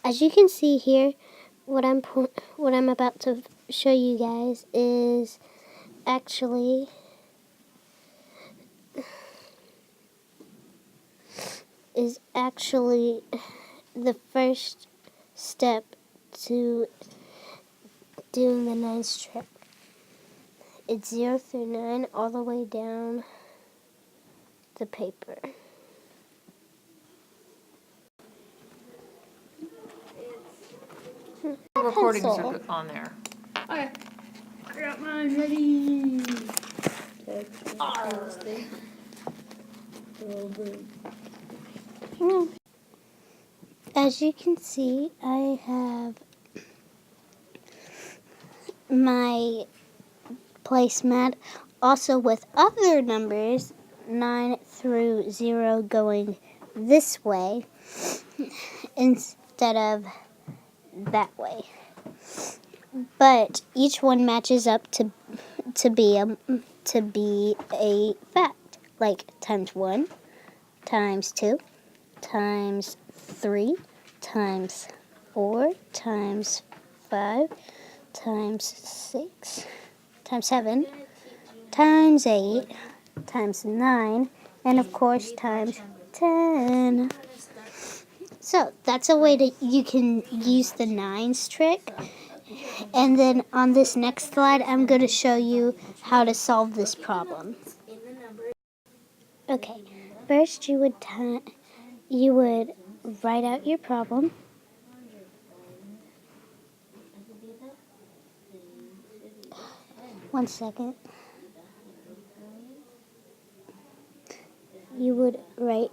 As you can see here, what I'm about to show you guys is actually the first step to doing the 9's trick. It's 0 through 9 all the way down the paper. Recordings are on there. Okay. I got mine ready. As you can see, I have my placemat also with other numbers 9 through 0 going this way instead of that way. But each one matches up to be a fact, like times 1, times 2, times 3, times 4, times 5, times 6, times 7, times 8, times 9, and of course times 10. So that's a way that you can use the 9's trick. And then on this next slide, I'm going to show you how to solve this problem. Okay, first you would write out your problem. One second. You would write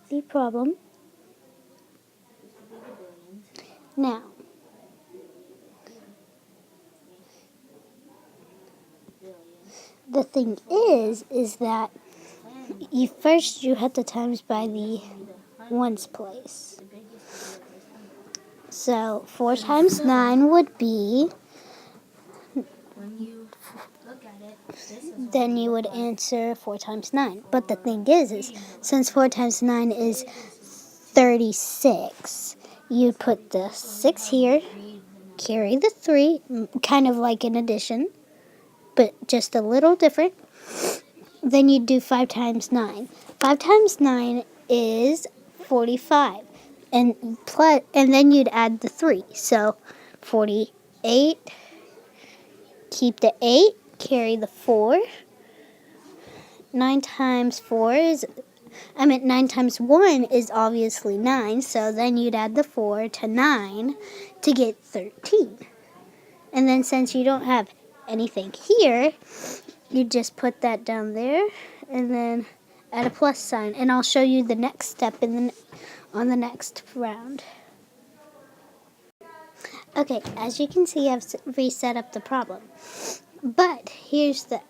the problem. Now, the thing is that you have to times by the ones place. So 4 times 9 would be, then you would answer 4 times 9. But the thing is since 4 times 9 is 36, you put the 6 here, carry the 3, kind of like an addition, but just a little different. Then you do 5 times 9. 5 times 9 is 45. And then you'd add the 3. So 48, keep the 8, carry the 4. 9 times 1 is obviously 9, so then you'd add the 4 to 9 to get 13. And then since you don't have anything here, you just put that down there and then add a plus sign. And I'll show you the next step on the next round. Okay, as you can see, I've reset up the problem. But here's the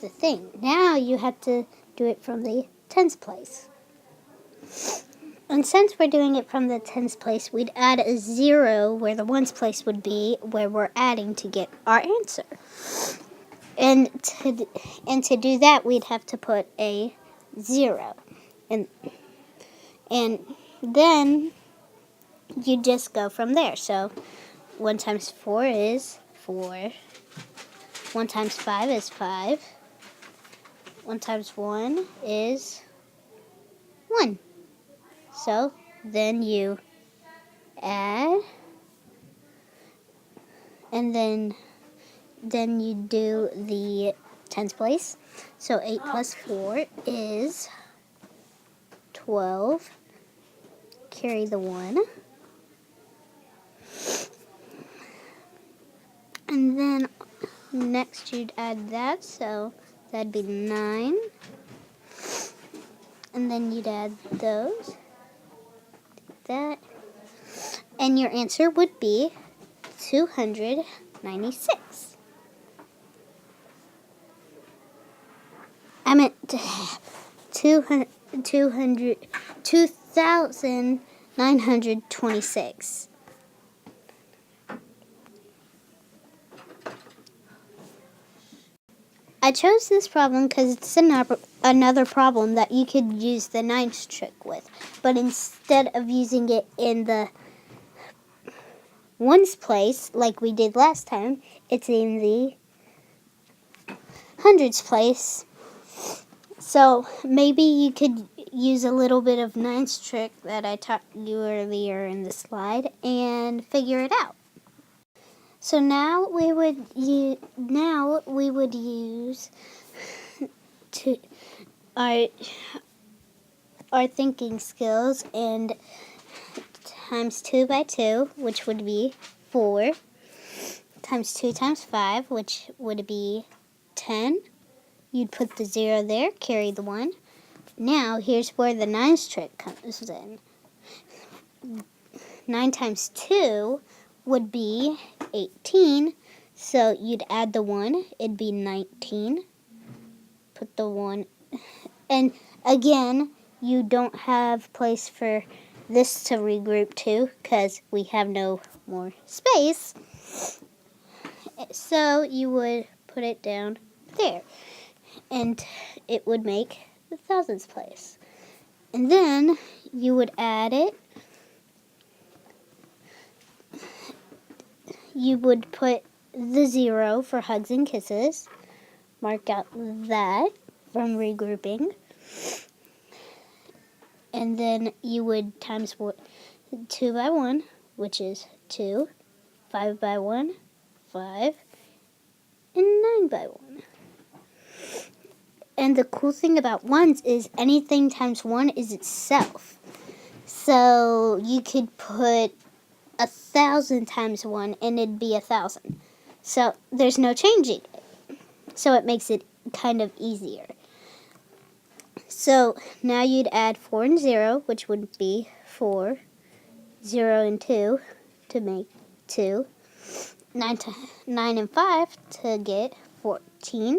thing. Now you have to do it from the tens place. And since we're doing it from the tens place, we'd add a 0 where the ones place would be, where we're adding to get our answer. And to do that, we'd have to put a 0. And then you just go from there. So 1 times 4 is 4. 1 times 5 is 5. 1 times 1 is 1. So then you add, and then you do the tens place. So 8 plus 4 is 12. Carry the 1. And then next you'd add that, so that'd be 9. And then you'd add those. That. And your answer would be 296. I meant 2,926. I chose this problem because it's another problem that you could use the 9's trick with. But instead of using it in the ones place, like we did last time, it's in the hundreds place. So maybe you could use a little bit of nines trick that I taught you earlier in the slide and figure it out. So now we would use to our thinking skills and times 2 by 2, which would be 4, times 2 times 5, which would be 10. You'd put the 0 there, carry the 1. Now here's where the nines trick comes in. 9 times 2 would be 18, so you'd add the 1, it'd be 19. Put the 1, and again, you don't have place for this to regroup to because we have no more space. So you would put it down there, and it would make the thousands place. And then you would add it. You would put the 0 for hugs and kisses. Mark out that from regrouping. And then you would times 2 by 1, which is 2, 5 by 1, 5, and 9 by 1. And the cool thing about ones is anything times 1 is itself. So you could put 1,000 times 1 and it'd be 1,000. So there's no changing it. So it makes it kind of easier. So now you'd add 4 and 0, which would be 4, 0 and 2 to make 2, 9 and 5 to get 14.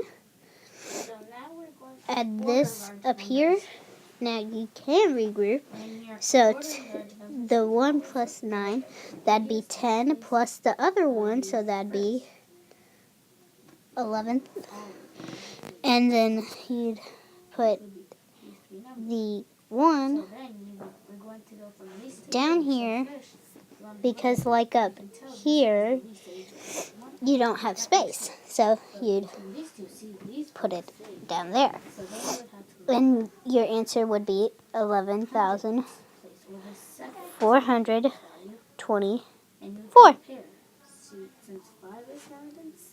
So now we're going to Add order this large up here. numbers. Now you can regroup. When you're So ordering large numbers, the 1 plus 9, that'd be 10 plus the other 1, so that'd be 11. And then you'd put the 1 so then we're going to go from least to down greatest. So here first, you want to because go like up until here least to age one. you don't have space. So you'd From these two, see, these put it ones stay. down there. So then you would have to And your answer would be 11,424. place where the second value, and you